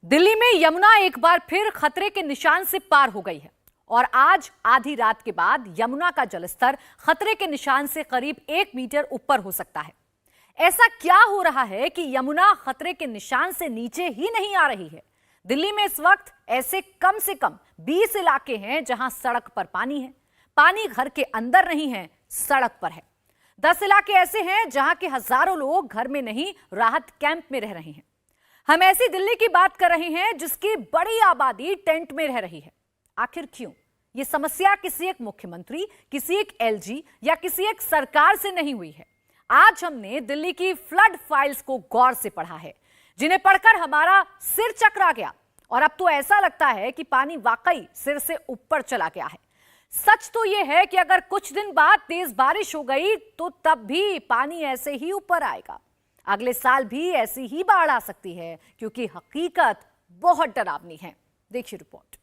दिल्ली में यमुना एक बार फिर खतरे के निशान से पार हो गई है और आज आधी रात के बाद यमुना का जलस्तर खतरे के निशान से करीब 1 मीटर ऊपर हो सकता है। ऐसा क्या हो रहा है कि यमुना खतरे के निशान से नीचे ही नहीं आ रही है? दिल्ली में इस वक्त ऐसे कम से कम 20 इलाके हैं जहां सड़क पर पानी है। पानी घर के अंदर नहीं है, सड़क पर है। 10 इलाके ऐसे हैं जहां के हजारों लोग घर में नहीं, राहत कैंप में रह रहे हैं। हम ऐसी दिल्ली की बात कर रहे हैं जिसकी बड़ी आबादी टेंट में रह रही है। आखिर क्यों? यह समस्या किसी एक मुख्यमंत्री, किसी एक एलजी या किसी एक सरकार से नहीं हुई है। आज हमने दिल्ली की फ्लड फाइल्स को गौर से पढ़ा है, जिन्हें पढ़कर हमारा सिर चकरा गया और अब तो ऐसा लगता है कि पानी वाकई सिर से ऊपर चला गया है। सच तो यह है कि अगर कुछ दिन बाद तेज बारिश हो गई तो तब भी पानी ऐसे ही ऊपर आएगा। अगले साल भी ऐसी ही बाढ़ आ सकती है, क्योंकि हकीकत बहुत डरावनी है। देखिए रिपोर्ट।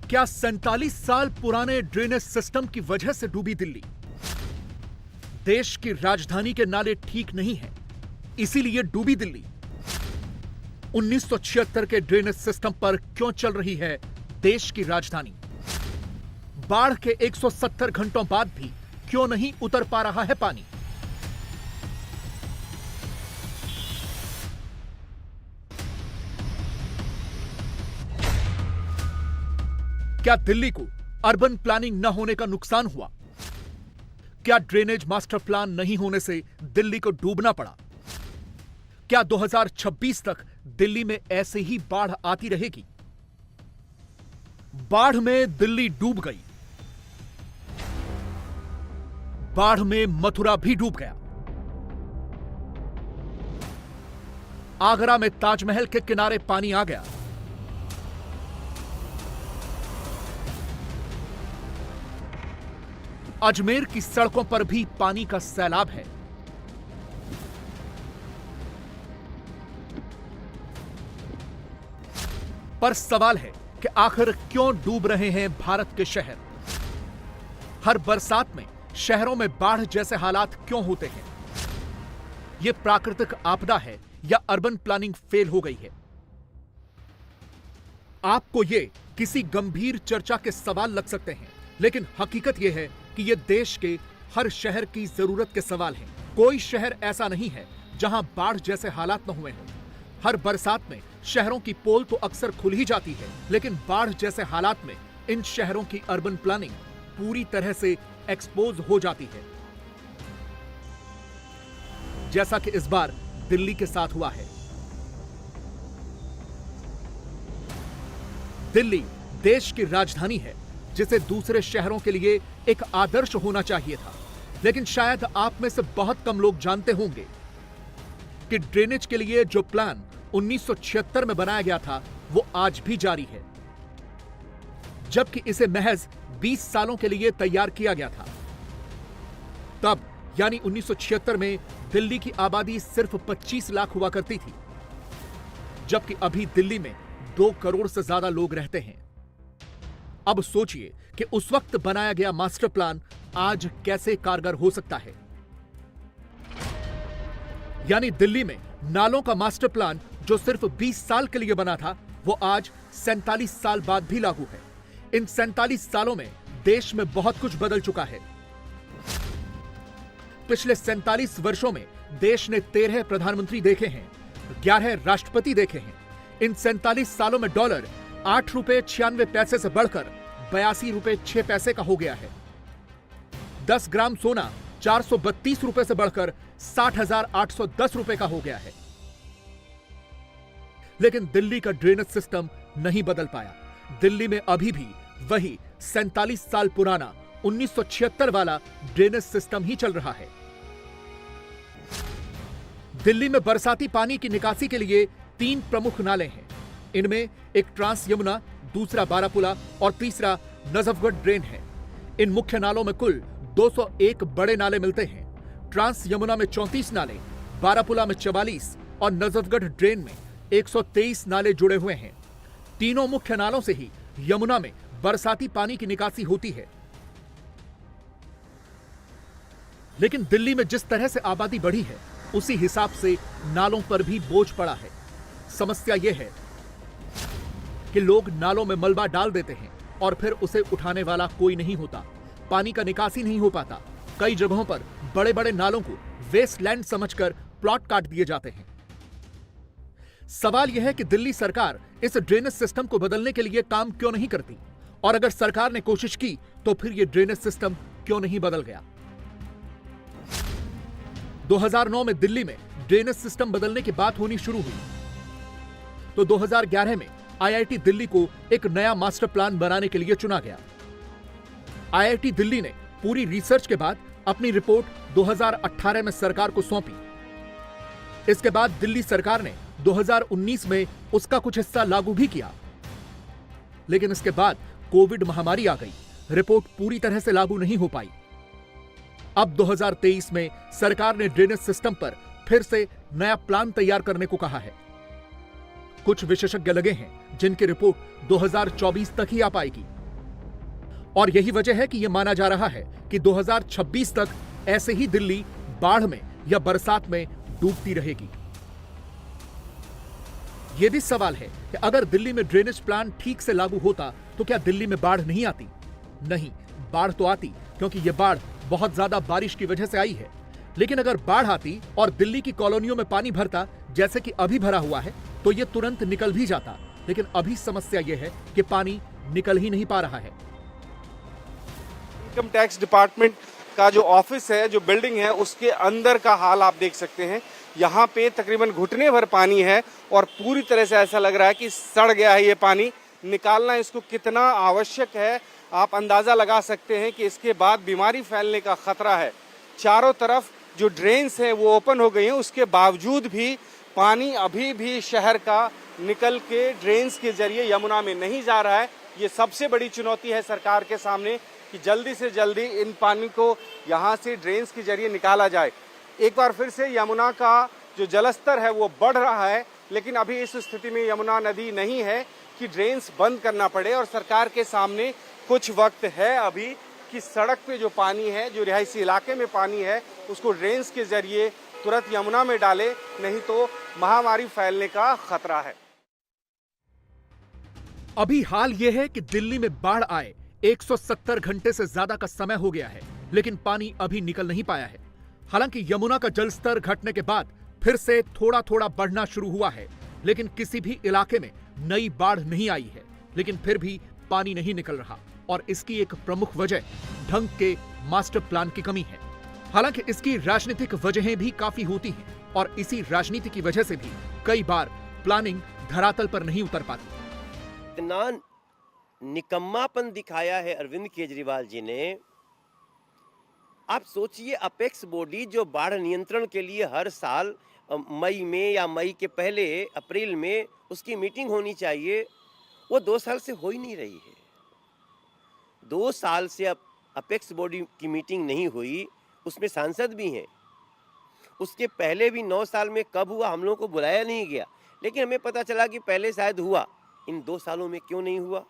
क्या 47 साल पुराने ड्रेनेज सिस्टम की वजह से डूबी दिल्ली? देश की राजधानी के नाले ठीक नहीं हैं, इसीलिए डूबी दिल्ली। 1976 के ड्रेनेज सिस्टम पर क्यों चल रही है देश की राजधानी? बाढ़ के 170 घंटों बाद भी क्यों नहीं उतर पा रहा है पानी? क्या दिल्ली को अर्बन प्लानिंग न होने का नुकसान हुआ? क्या ड्रेनेज मास्टर प्लान नहीं होने से दिल्ली को डूबना पड़ा? क्या 2026 तक दिल्ली में ऐसे ही बाढ़ आती रहेगी? बाढ़ में दिल्ली डूब गई। बाढ़ में मथुरा भी डूब गया। आगरा में ताजमहल के किनारे पानी आ गया। अजमेर की सड़कों पर भी पानी का सैलाब है। पर सवाल है कि आखिर क्यों डूब रहे हैं भारत के शहर? हर बरसात में शहरों में बाढ़ जैसे हालात क्यों होते हैं? यह प्राकृतिक आपदा है या अर्बन प्लानिंग फेल हो गई है? आपको यह किसी गंभीर चर्चा के सवाल लग सकते हैं, लेकिन हकीकत यह है कि यह देश के हर शहर की जरूरत के सवाल हैं। कोई शहर ऐसा नहीं है जहां बाढ़ जैसे हालात न हुए हों। हर बरसात में शहरों की पोल तो अक्सर खुल ही जाती है, लेकिन बाढ़ जैसे हालात में इन शहरों की अर्बन प्लानिंग पूरी तरह से एक्सपोज हो जाती है, जैसा कि इस बार दिल्ली के साथ हुआ है। दिल्ली देश की राजधानी है, जिसे दूसरे शहरों के लिए एक आदर्श होना चाहिए था, लेकिन शायद आप में से बहुत कम लोग जानते होंगे कि ड्रेनेज के लिए जो प्लान 1976 में बनाया गया था वो आज भी जारी है, जबकि इसे महज 20 सालों के लिए तैयार किया गया था। तब यानी 1976 में दिल्ली की आबादी सिर्फ 25 लाख हुआ करती थी, जबकि अभी दिल्ली में 2 करोड़ से ज्यादा लोग रहते हैं। अब सोचिए कि उस वक्त बनाया गया मास्टर प्लान आज कैसे कारगर हो सकता है। यानी दिल्ली में नालों का मास्टर प्लान जो सिर्फ 20 साल के लिए बना था, वो आज 47 साल बाद भी लागू है। इन 47 सालों में देश में बहुत कुछ बदल चुका है। पिछले 47 वर्षों में देश ने 13 प्रधानमंत्री देखे हैं, 11 राष्ट्रपति देखे हैं। इन 47 सालों में डॉलर 8 रुपए 96 पैसे से बढ़कर 82 रुपए 6 पैसे का हो गया है। 10 ग्राम सोना 432 रुपए से बढ़कर 60,810 रुपए का हो गया है। लेकिन दिल्ली का ड्रेनेज सिस्टम नहीं बदल पाया। दिल्ली में अभी भी वही 47 साल पुराना 1976 वाला ड्रेनेज सिस्टम ही चल रहा है। दिल्ली में बरसाती पानी की निकासी के लिए 3 प्रमुख नाले हैं। इनमें एक ट्रांस यमुना, दूसरा बारापुला और तीसरा नजफगढ़ ड्रेन है। इन मुख्य नालों में कुल 201 बड़े नाले मिलते हैं। ट्रांस यमुना में 34 नाले, बारापुला में 44 और नजफगढ़ ड्रेन में 123 नाले जुड़े हुए हैं। तीनों मुख्य नालों से ही यमुना में बरसाती पानी की निकासी होती है। लेकिन दिल्ली में जिस तरह से आबादी बढ़ी है उसी हिसाब से नालों पर भी बोझ पड़ा है। समस्या यह है कि लोग नालों में मलबा डाल देते हैं और फिर उसे उठाने वाला कोई नहीं होता। पानी का निकासी नहीं हो पाता। कई जगहों पर बड़े बड़े नालों को वेस्टलैंड समझकर प्लॉट काट दिए जाते हैं। सवाल यह है कि दिल्ली सरकार इस ड्रेनेज सिस्टम को बदलने के लिए काम क्यों नहीं करती, और अगर सरकार ने कोशिश की तो फिर यह ड्रेनेज सिस्टम क्यों नहीं बदल गया। 2009 में दिल्ली में ड्रेनेज सिस्टम बदलने की बात होनी शुरू हुई तो 2011 में आईआईटी दिल्ली को एक नया मास्टर प्लान बनाने के लिए चुना गया। आईआईटी दिल्ली ने पूरी रिसर्च के बाद अपनी रिपोर्ट 2018 में सरकार को सौंपी। इसके बाद दिल्ली सरकार ने 2019 में उसका कुछ हिस्सा लागू भी किया, लेकिन इसके बाद कोविड महामारी आ गई। रिपोर्ट पूरी तरह से लागू नहीं हो पाई। अब 2023 में सरकार ने ड्रेनेज सिस्टम पर फिर से नया प्लान तैयार करने को कहा है। कुछ विशेषज्ञ लगे हैं जिनकी रिपोर्ट 2024 तक ही आ पाएगी, और यही वजह है कि यह माना जा रहा है कि 2026 तक ऐसे ही दिल्ली बाढ़ में या बरसात में डूबती रहेगी। यह भी सवाल है कि अगर दिल्ली में ड्रेनेज प्लान ठीक से लागू होता तो क्या दिल्ली में बाढ़ नहीं आती? नहीं, बाढ़ तो आती, क्योंकि यह बाढ़ बहुत ज्यादा बारिश की वजह से आई है। लेकिन अगर बाढ़ आती और दिल्ली की कॉलोनियों में पानी भरता जैसे कि अभी भरा हुआ है तो यह तुरंत निकल भी जाता। लेकिन अभी समस्या यह है कि पानी निकल ही नहीं पा रहा है। इनकम टैक्स डिपार्टमेंट का जो ऑफिस है, जो बिल्डिंग है, उसके अंदर का हाल आप देख सकते हैं। यहाँ पे तकरीबन घुटने भर पानी है और पूरी तरह से ऐसा लग रहा है कि सड़ गया है ये पानी। निकालना इसको कितना आवश्यक है आप अंदाज़ा लगा सकते हैं कि इसके बाद बीमारी फैलने का खतरा है। चारों तरफ जो ड्रेन्स हैं वो ओपन हो गई हैं, उसके बावजूद भी पानी अभी भी शहर का निकल के ड्रेन्स के जरिए यमुना में नहीं जा रहा है। ये सबसे बड़ी चुनौती है सरकार के सामने कि जल्दी से जल्दी इन पानी को यहाँ से ड्रेन्स के जरिए निकाला जाए। एक बार फिर से यमुना का जो जलस्तर है वो बढ़ रहा है, लेकिन अभी इस स्थिति में यमुना नदी नहीं है कि ड्रेन्स बंद करना पड़े, और सरकार के सामने कुछ वक्त है अभी कि सड़क पे जो पानी है, जो रिहायशी इलाके में पानी है, उसको ड्रेन्स के जरिए तुरंत यमुना में डाले, नहीं तो महामारी फैलने का खतरा है। अभी हाल यह है कि दिल्ली में बाढ़ आए 170 घंटे से ज्यादा का समय हो गया है, लेकिन पानी अभी निकल नहीं पाया है। हालांकि यमुना का जलस्तर घटने के बाद फिर से थोड़ा थोड़ा बढ़ना शुरू हुआ है, लेकिन किसी भी इलाके में नई बाढ़ नहीं आई है। लेकिन फिर भी पानी नहीं निकल रहा, और इसकी एक प्रमुख वजह ढंग के मास्टर प्लान की कमी है। हालांकि इसकी राजनीतिक वजहें भी काफी होती हैं, और इसी राजनीति की वजह से भी कई बार प्लानिंग धरातल पर नहीं उतर पाती। इतना निकम्मापन दिखाया है अरविंद केजरीवाल जी ने। आप सोचिए, अपेक्स बॉडी जो बाढ़ नियंत्रण के लिए हर साल मई में या मई के पहले अप्रैल में उसकी मीटिंग होनी चाहिए, वो 2 साल से हो ही नहीं रही है। 2 साल से अब अपेक्स बॉडी की मीटिंग नहीं हुई, उसमें सांसद भी हैं। उसके पहले भी 9 साल में कब हुआ, हम लोगों को बुलाया नहीं गया, लेकिन हमें पता चला कि पहले शायद हुआ। इन 2 सालों में क्यों नहीं हुआ?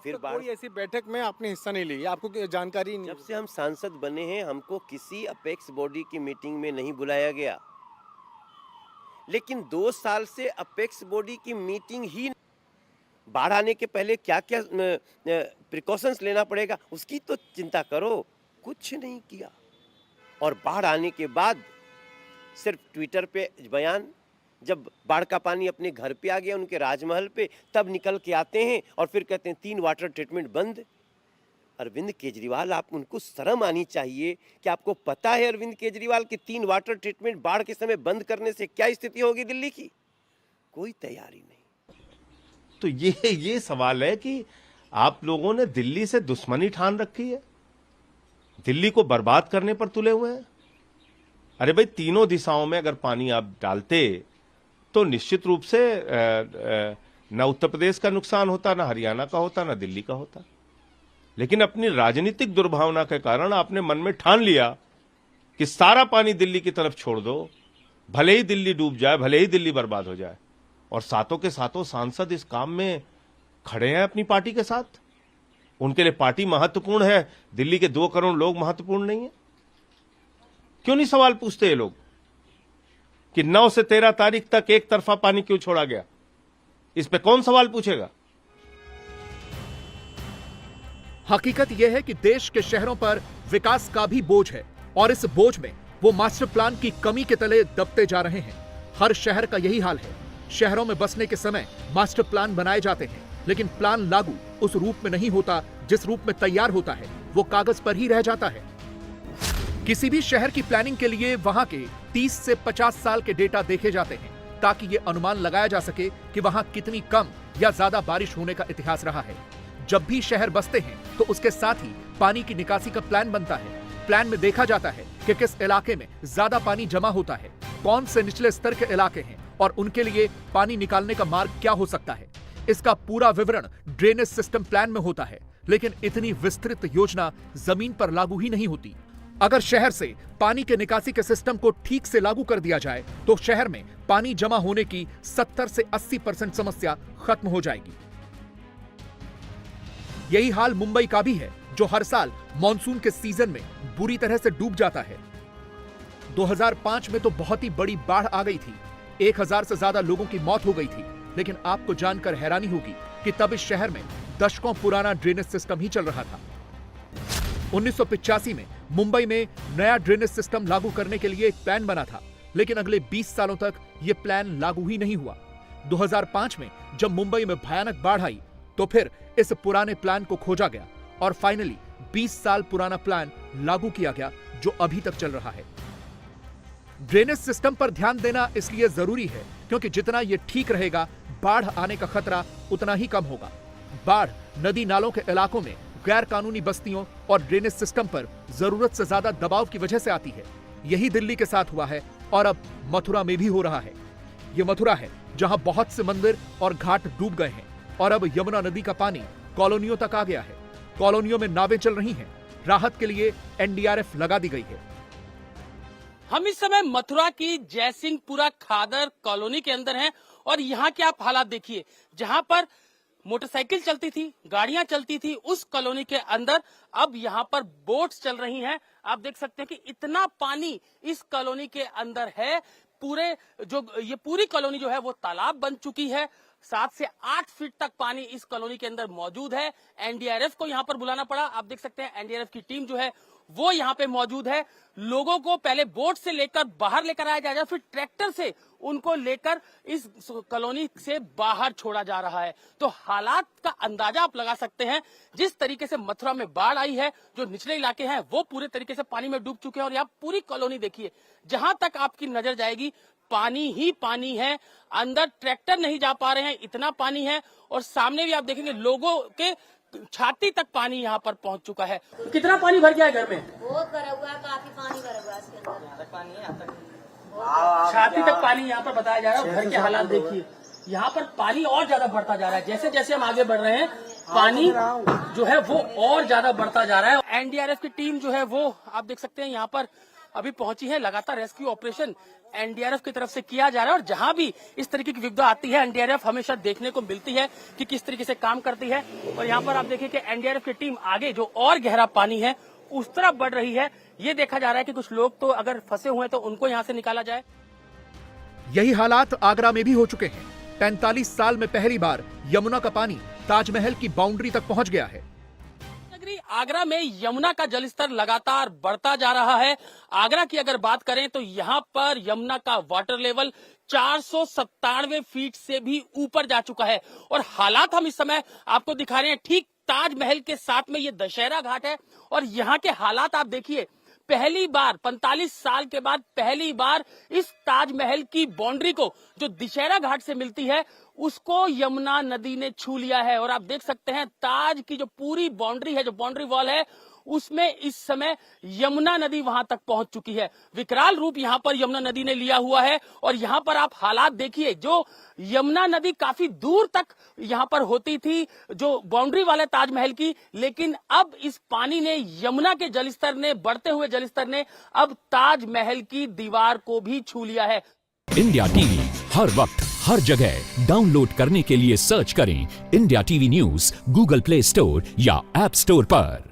फिर कोई ऐसी बैठक में आपने हिस्सा नहीं लिया, आपको जानकारी नहीं? जब से हम सांसद बने हैं हमको किसी अपेक्स बॉडी की मीटिंग में नहीं बुलाया गया, लेकिन 2 साल से अपेक्स बॉडी की मीटिंग ही। बाढ़ आने के पहले क्या क्या प्रिकॉशंस लेना पड़ेगा उसकी तो चिंता करो, कुछ नहीं किया। और बाढ़ आने के बाद सिर्फ ट्विटर पे बयान, जब बाढ़ का पानी अपने घर पे आ गया, उनके राजमहल पे, तब निकल के आते हैं और फिर कहते हैं 3 वाटर ट्रीटमेंट बंद। अरविंद केजरीवाल, आप उनको शर्म आनी चाहिए कि आपको पता है अरविंद केजरीवाल की 3 वाटर ट्रीटमेंट बाढ़ के समय बंद करने से क्या स्थिति होगी दिल्ली की? कोई तैयारी नहीं। तो ये सवाल है कि आप लोगों ने दिल्ली से दुश्मनी ठान रखी है, दिल्ली को बर्बाद करने पर तुले हुए हैं। अरे भाई, तीनों दिशाओं में अगर पानी आप डालते तो निश्चित रूप से न उत्तर प्रदेश का नुकसान होता, न हरियाणा का होता, न दिल्ली का होता। लेकिन अपनी राजनीतिक दुर्भावना के कारण आपने मन में ठान लिया कि सारा पानी दिल्ली की तरफ छोड़ दो, भले ही दिल्ली डूब जाए, भले ही दिल्ली बर्बाद हो जाए। और सातों के सातों सांसद इस काम में खड़े हैं अपनी पार्टी के साथ। उनके लिए पार्टी महत्वपूर्ण है, दिल्ली के 2 करोड़ लोग महत्वपूर्ण नहीं है। क्यों नहीं सवाल पूछते ये लोग कि 9 से 13 तारीख तक एक तरफा पानी क्यों छोड़ा गया? इस पे कौन सवाल पूछेगा? हकीकत यह है कि देश के शहरों पर विकास का भी बोझ है और इस बोझ में वो मास्टर प्लान की कमी के तले दबते जा रहे हैं। हर शहर का यही हाल है। शहरों में बसने के समय मास्टर प्लान बनाए जाते हैं, लेकिन प्लान लागू उस रूप में नहीं होता जिस रूप में तैयार होता है, वो कागज पर ही रह जाता है। किसी भी शहर की प्लानिंग के लिए वहां के 30 से 50 साल के डेटा देखे जाते हैं ताकि ये अनुमान लगाया जा सके कि वहां कितनी कम या ज्यादा बारिश होने का इतिहास रहा है। जब भी शहर बसते हैं तो उसके साथ ही पानी की निकासी का प्लान बनता है। प्लान में देखा जाता है कि किस इलाके में ज्यादा पानी जमा होता है, कौन से निचले स्तर के इलाके हैं और उनके लिए पानी निकालने का मार्ग क्या हो सकता है। इसका पूरा विवरण ड्रेनेज सिस्टम प्लान में होता है, लेकिन इतनी विस्तृत योजना जमीन पर लागू ही नहीं होती। अगर शहर से पानी के निकासी के सिस्टम को ठीक से लागू कर दिया जाए तो शहर में पानी जमा होने की 70 से 80% समस्या खत्म हो जाएगी। यही हाल मुंबई का भी है, जो हर साल मॉनसून के सीजन में बुरी तरह से डूब जाता है। 2005 में तो बहुत ही बड़ी बाढ़ आ गई थी, 1000 से ज्यादा लोगों की मौत हो गई थी। लेकिन आपको जानकर हैरानी होगी कि तब इस शहर में दशकों पुराना ड्रेनेज सिस्टम ही चल रहा था। 1985 में मुंबई में नया ड्रेनेज सिस्टम लागू करने के लिए एक प्लान बना था, लेकिन अगले 20 सालों तक यह प्लान लागू ही नहीं हुआ। 2005 में जब मुंबई में भयानक बाढ़ आई तो फिर इस पुराने प्लान को खोजा गया और फाइनली 20 साल पुराना प्लान लागू किया गया, जो अभी तक चल रहा है। ड्रेनेज सिस्टम पर ध्यान देना इसलिए जरूरी है क्योंकि जितना यह ठीक रहेगा, बाढ़ आने का खतरा उतना ही कम होगा। बाढ़ नदी नालों के इलाकों में गैर कानूनी बस्तियों और ड्रेनेज सिस्टम पर जरूरत से ज्यादा दबाव की वजह से आती है। यही दिल्ली के साथ हुआ है और अब मथुरा में भी हो रहा है। यह मथुरा है जहां बहुत से मंदिर और घाट डूब गए हैं और अब यमुना नदी का पानी कॉलोनियों तक आ गया है। कॉलोनियों में नावें चल रही हैं। राहत के लिए एनडीआरएफ लगा दी गई है। हम इस समय मथुरा की जयसिंहपुरा खादर कॉलोनी के अंदर हैं और यहाँ के आप हालात देखिए। जहाँ पर मोटरसाइकिल चलती थी, गाड़ियां चलती थी, उस कॉलोनी के अंदर अब यहाँ पर बोट्स चल रही हैं। आप देख सकते हैं कि इतना पानी इस कॉलोनी के अंदर है। ये पूरी कॉलोनी जो है वो तालाब बन चुकी है। 7 से 8 फीट तक पानी इस कॉलोनी के अंदर मौजूद है। एनडीआरएफ को यहाँ पर बुलाना पड़ा। आप देख सकते हैं एनडीआरएफ की टीम जो है वो यहाँ पे मौजूद है। लोगों को पहले बोट से लेकर बाहर लेकर आया जाएगा, फिर ट्रैक्टर से उनको लेकर इस कॉलोनी से बाहर छोड़ा जा रहा है। तो हालात का अंदाजा आप लगा सकते हैं। जिस तरीके से मथुरा में बाढ़ आई है, जो निचले इलाके हैं वो पूरे तरीके से पानी में डूब चुके हैं और यहाँ पूरी कॉलोनी देखिए, जहां तक आपकी नजर जाएगी पानी ही पानी है। अंदर ट्रैक्टर नहीं जा पा रहे हैं, इतना पानी है। और सामने भी आप देखेंगे लोगों के छाती तक पानी यहाँ पर पहुंच चुका है। कितना पानी भर गया है घर में? बहुत भरा हुआ है, काफी पानी भरा हुआ है इसके अंदर। छाती तक पानी यहाँ पर बताया जा रहा है। घर के हालात देखिए, यहाँ पर पानी और ज्यादा बढ़ता जा रहा है। जैसे जैसे हम आगे बढ़ रहे हैं पानी जो है वो और ज्यादा बढ़ता जा रहा है। एनडीआरएफ की टीम जो है वो आप देख सकते हैं यहाँ पर अभी पहुंची है। लगातार रेस्क्यू ऑपरेशन एनडीआरएफ की तरफ से किया जा रहा है और जहां भी इस तरीके की विपदा आती है, एनडीआरएफ हमेशा देखने को मिलती है कि किस तरीके से काम करती है। और यहाँ पर आप देखिए कि एनडीआरएफ की टीम आगे जो और गहरा पानी है उस तरफ बढ़ रही है। ये देखा जा रहा है कि कुछ लोग तो अगर फंसे हुए हैं तो उनको यहाँ से निकाला जाए। यही हालात आगरा में भी हो चुके हैं। 45 साल में पहली बार यमुना का पानी ताजमहल की बाउंड्री तक पहुंच गया है। आगरा में यमुना का जलस्तर लगातार बढ़ता जा रहा है। आगरा की अगर बात करें तो यहाँ पर यमुना का वाटर लेवल 497 फीट से भी ऊपर जा चुका है। और हालात हम इस समय आपको दिखा रहे हैं, ठीक ताजमहल के साथ में ये दशहरा घाट है और यहाँ के हालात आप देखिए। पहली बार 45 साल के बाद पहली बार इस ताजमहल की बाउंड्री को जो दशहरा घाट से मिलती है उसको यमुना नदी ने छू लिया है। और आप देख सकते हैं ताज की जो पूरी बाउंड्री है, जो बाउंड्री वॉल है, उसमें इस समय यमुना नदी वहां तक पहुंच चुकी है। विकराल रूप यहां पर यमुना नदी ने लिया हुआ है। और यहां पर आप हालात देखिए, जो यमुना नदी काफी दूर तक यहां पर होती थी जो बाउंड्री वाले ताजमहल की, लेकिन अब इस पानी ने, यमुना के जलस्तर ने, बढ़ते हुए जलस्तर ने अब ताजमहल की दीवार को भी छू लिया है। इंडिया टीवी हर वक्त हर जगह डाउनलोड करने के लिए सर्च करें India TV news Google play store या ऐप स्टोर पर।